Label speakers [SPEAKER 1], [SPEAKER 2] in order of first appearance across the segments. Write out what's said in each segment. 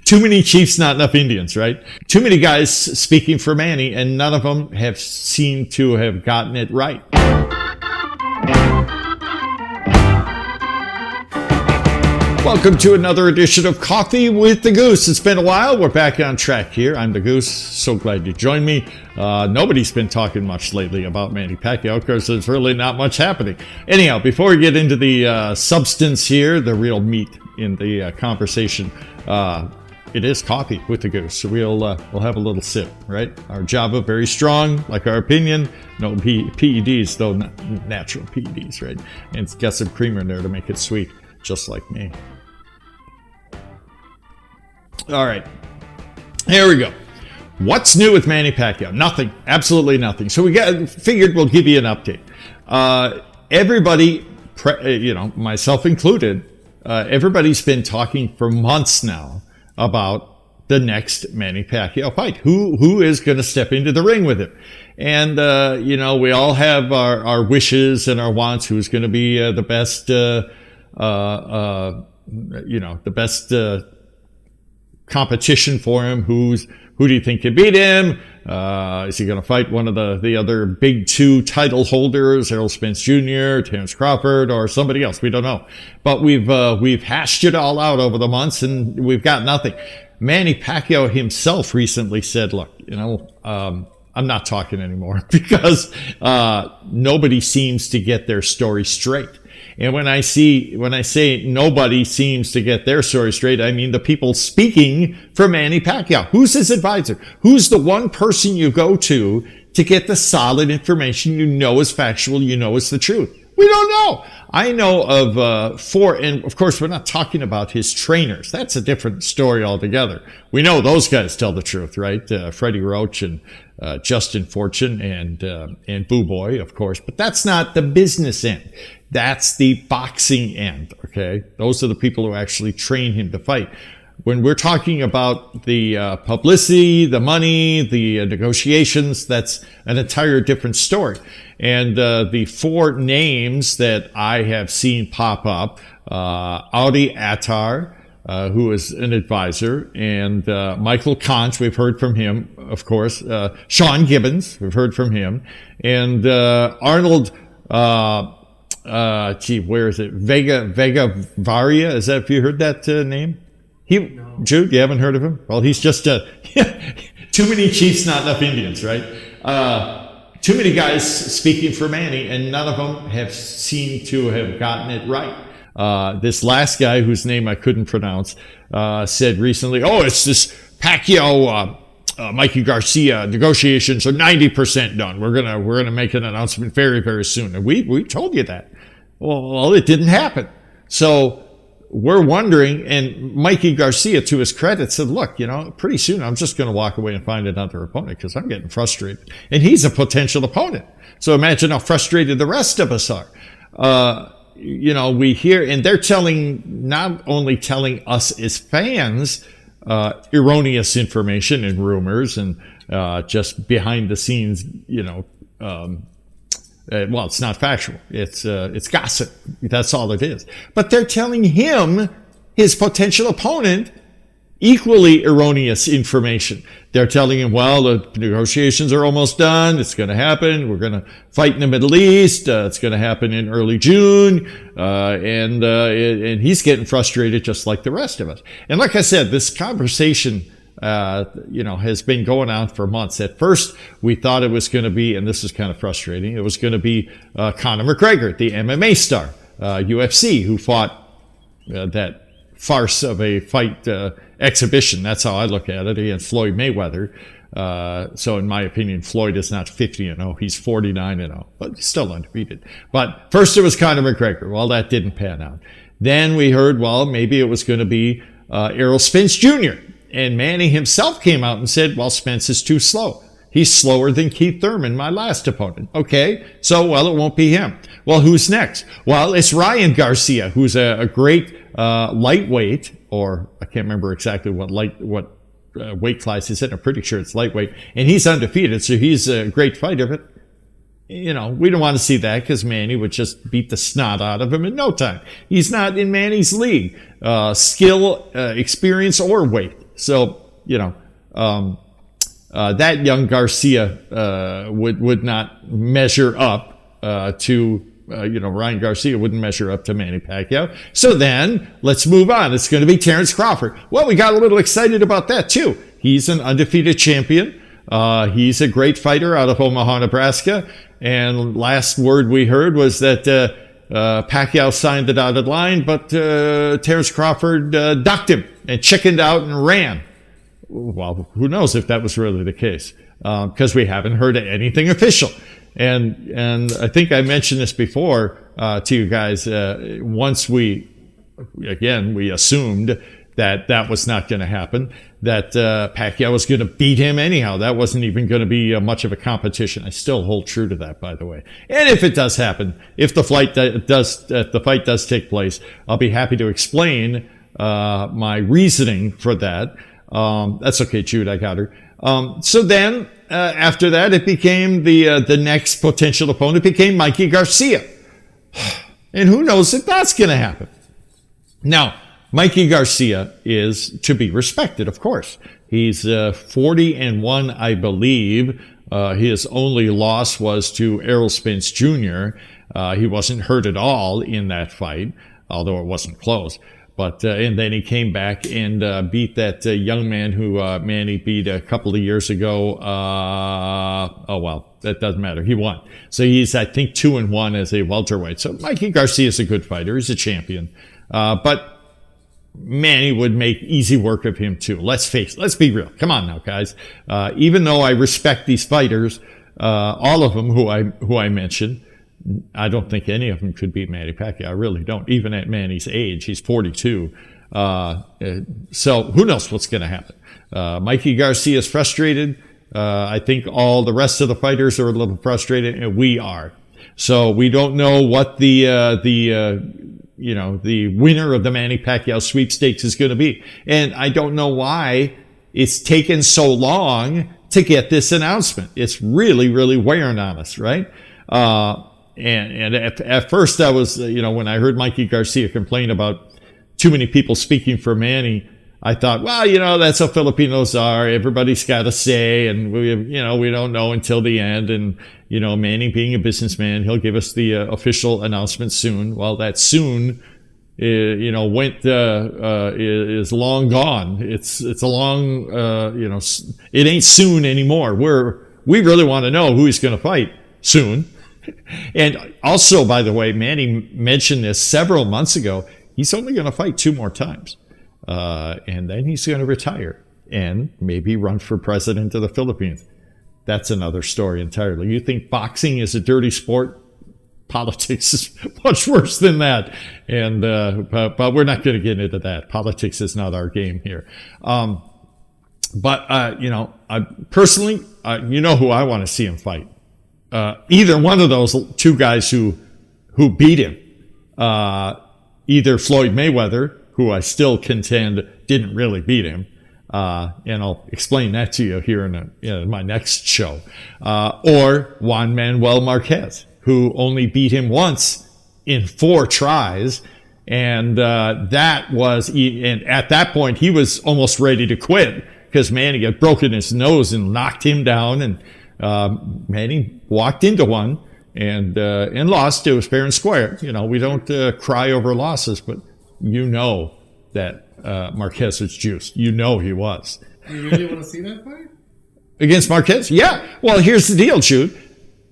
[SPEAKER 1] Too many chiefs, not enough Indians, right? Too many guys speaking for Manny, and none of them have seemed to have gotten it right. Welcome to another edition of Coffee with the Goose. It's been a while. We're back on track here. I'm the Goose. So glad you joined me. Nobody's been talking much lately about Manny Pacquiao because there's really not much happening. Anyhow, before we get into the substance here, the real meat in the conversation, it is Coffee with the Goose. So we'll have a little sip, right? Our Java, very strong, like our opinion. No PEDs, though, not natural PEDs, right? And it's got some creamer in there to make it sweet, just like me. All right, here we go. What's new with Manny Pacquiao? Nothing, absolutely nothing. So we figured we'll give you an update. Everybody, myself included, everybody's been talking for months now about the next Manny Pacquiao fight. Who is going to step into the ring with him? And we all have our wishes and our wants. Who's going to be the best? The best competition for him. Who do you think can beat him? Is he going to fight one of the other big two title holders, Errol Spence Jr., Terence Crawford, or somebody else? We don't know. But we've hashed it all out over the months, and we've got nothing. Manny Pacquiao himself recently said, "Look, I'm not talking anymore because nobody seems to get their story straight." And when I say nobody seems to get their story straight, I mean the people speaking for Manny Pacquiao. Who's his advisor? Who's the one person you go to get the solid information you know is factual, you know is the truth? We don't know. I know of four, and of course we're not talking about his trainers. That's a different story altogether. We know those guys tell the truth, right? Freddie Roach and Justin Fortune and Boo Boy, of course. But that's not the business end. That's the boxing end, okay? Those are the people who actually train him to fight. When we're talking about the publicity, the money, the negotiations, that's an entire different story. And the four names that I have seen pop up, Audi Attar, who is an advisor, and Michael Kant, we've heard from him, of course. Sean Gibbons, we've heard from him. And Arnold... where is it? Vega Varia. Is that, have you heard that name? No. Jude, you haven't heard of him? Well, he's just too many chiefs, not enough Indians, right? Too many guys speaking for Manny, and none of them have seemed to have gotten it right. This last guy, whose name I couldn't pronounce, said recently, it's this Pacquiao, Mikey Garcia negotiations are 90% done. We're gonna make an announcement very, very soon. And we told you that. Well, it didn't happen. So we're wondering, and Mikey Garcia, to his credit, said, look, pretty soon I'm just going to walk away and find another opponent because I'm getting frustrated. And he's a potential opponent. So imagine how frustrated the rest of us are. We hear, and they're not only telling us as fans, erroneous information and rumors and just behind the scenes, it's not factual. It's gossip. That's all it is. But they're telling him, his potential opponent, equally erroneous information. They're telling him, the negotiations are almost done. It's going to happen. We're going to fight in the Middle East. It's going to happen in early June. And he's getting frustrated just like the rest of us. And like I said, this conversation, has been going on for months. At first, we thought it was going to be, and this is kind of frustrating, it was going to be Conor McGregor, the MMA star, UFC, who fought that farce of a fight exhibition. That's how I look at it, against Floyd Mayweather. So in my opinion, Floyd is not 50-0. He's 49-0, but still undefeated. But first it was Conor McGregor. Well, that didn't pan out. Then we heard, maybe it was going to be Errol Spence Jr., and Manny himself came out and said, Spence is too slow. He's slower than Keith Thurman, my last opponent. Okay, so, it won't be him. Well, who's next? Well, it's Ryan Garcia, who's a great lightweight, or I can't remember exactly what weight class he's in. I'm pretty sure it's lightweight. And he's undefeated, so he's a great fighter. But, we don't want to see that because Manny would just beat the snot out of him in no time. He's not in Manny's league. Skill, experience, or weight. So, that young Garcia would not measure up to Ryan Garcia wouldn't measure up to Manny Pacquiao. So then let's move on. It's going to be Terrence Crawford. Well, we got a little excited about that too. He's an undefeated champion. He's a great fighter out of Omaha, Nebraska. And last word we heard was that Pacquiao signed the dotted line, but Terrence Crawford ducked him and chickened out and ran. Well, who knows if that was really the case, because we haven't heard anything official. And I think I mentioned this before to you guys. Once we assumed that was not going to happen, that Pacquiao was going to beat him anyhow. That wasn't even going to be much of a competition. I still hold true to that, by the way. And if it does happen, if the fight does take place, I'll be happy to explain my reasoning for that. That's okay, Jude. I got her. So then, after that, it became the next potential opponent became Mikey Garcia. And who knows if that's going to happen. Now, Mikey Garcia is to be respected, of course. He's 40-1, I believe. His only loss was to Errol Spence Jr. He wasn't hurt at all in that fight, although it wasn't close. But and then he came back and beat that young man who Manny beat a couple of years ago. Oh well, that doesn't matter. He won, so he's I think 2-1 as a welterweight. So Mikey Garcia is a good fighter. He's a champion, but Manny would make easy work of him too. Let's be real. Come on now, guys. Even though I respect these fighters, all of them who I mentioned, I don't think any of them could beat Manny Pacquiao. I really don't. Even at Manny's age, he's 42. So who knows what's going to happen? Mikey Garcia is frustrated. I think all the rest of the fighters are a little frustrated, and we are. So we don't know what the winner of the Manny Pacquiao sweepstakes is going to be. And I don't know why it's taken so long to get this announcement. It's really, really wearing on us, right? And at first I was, when I heard Mikey Garcia complain about too many people speaking for Manny, I thought, well, that's how Filipinos are. Everybody's got a say, and we don't know until the end. And, Manny being a businessman, he'll give us the official announcement soon. Well, that soon, is long gone. It's a long, it ain't soon anymore. We really want to know who he's going to fight soon. And also, by the way, Manny mentioned this several months ago. He's only going to fight 2 more times. And then he's going to retire and maybe run for president of the Philippines. That's another story entirely. You think boxing is a dirty sport? Politics is much worse than that. And, but we're not going to get into that. Politics is not our game here. But I personally, who I want to see him fight. Either one of those 2 guys who beat him, either Floyd Mayweather, who I still contend didn't really beat him, and I'll explain that to you here in my next show, or Juan Manuel Marquez, who only beat him once in 4 tries, and and at that point he was almost ready to quit because Manny had broken his nose and knocked him down, and Manny walked into one and lost. It was fair and square. We don't cry over losses, but that Marquez was juiced. He was.
[SPEAKER 2] You really want to see that fight?
[SPEAKER 1] Against Marquez? Yeah. Well, here's the deal, Jude.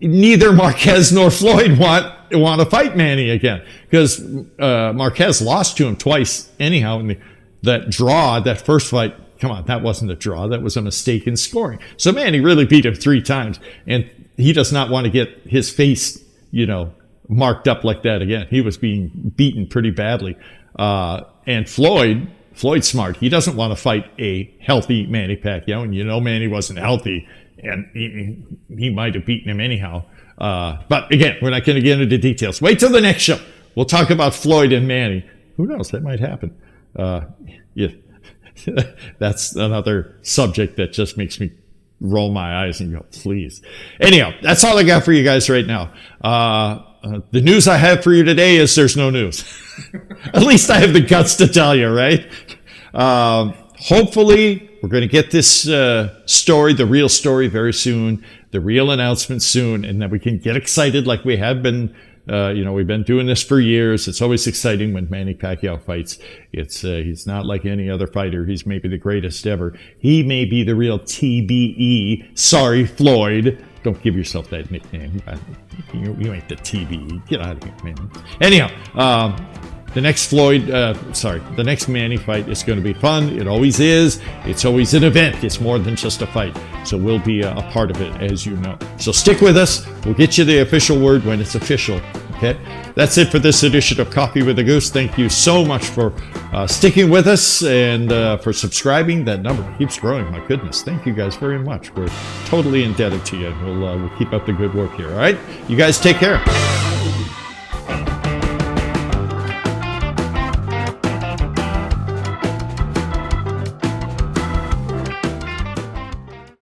[SPEAKER 1] Neither Marquez nor Floyd want to fight Manny again because Marquez lost to him twice anyhow in that first fight. Come on, that wasn't a draw. That was a mistake in scoring. So Manny really beat him 3 times, and he does not want to get his face, marked up like that again. He was being beaten pretty badly. And Floyd's smart. He doesn't want to fight a healthy Manny Pacquiao, and Manny wasn't healthy, and he might have beaten him anyhow. But again, we're not going to get into details. Wait till the next show. We'll talk about Floyd and Manny. Who knows? That might happen. Yeah. That's another subject that just makes me roll my eyes and go, please. Anyhow, that's all I got for you guys right now. The news I have for you today is there's no news. At least I have the guts to tell you, right? hopefully, we're going to get this story, the real story, very soon, the real announcement soon, and that we can get excited like we have been. We've been doing this for years. It's always exciting when Manny Pacquiao fights. He's not like any other fighter. He's maybe the greatest ever. He may be the real TBE. Sorry, Floyd. Don't give yourself that nickname. You ain't the TBE. Get out of here, man. Anyhow, the next Manny fight is going to be fun. It always is. It's always an event. It's more than just a fight. So we'll be a part of it, as you know. So stick with us. We'll get you the official word when it's official. Okay? That's it for this edition of Coffee with the Goose. Thank you so much for sticking with us and for subscribing. That number keeps growing. My goodness. Thank you guys very much. We're totally indebted to you. We'll keep up the good work here. All right? You guys take care.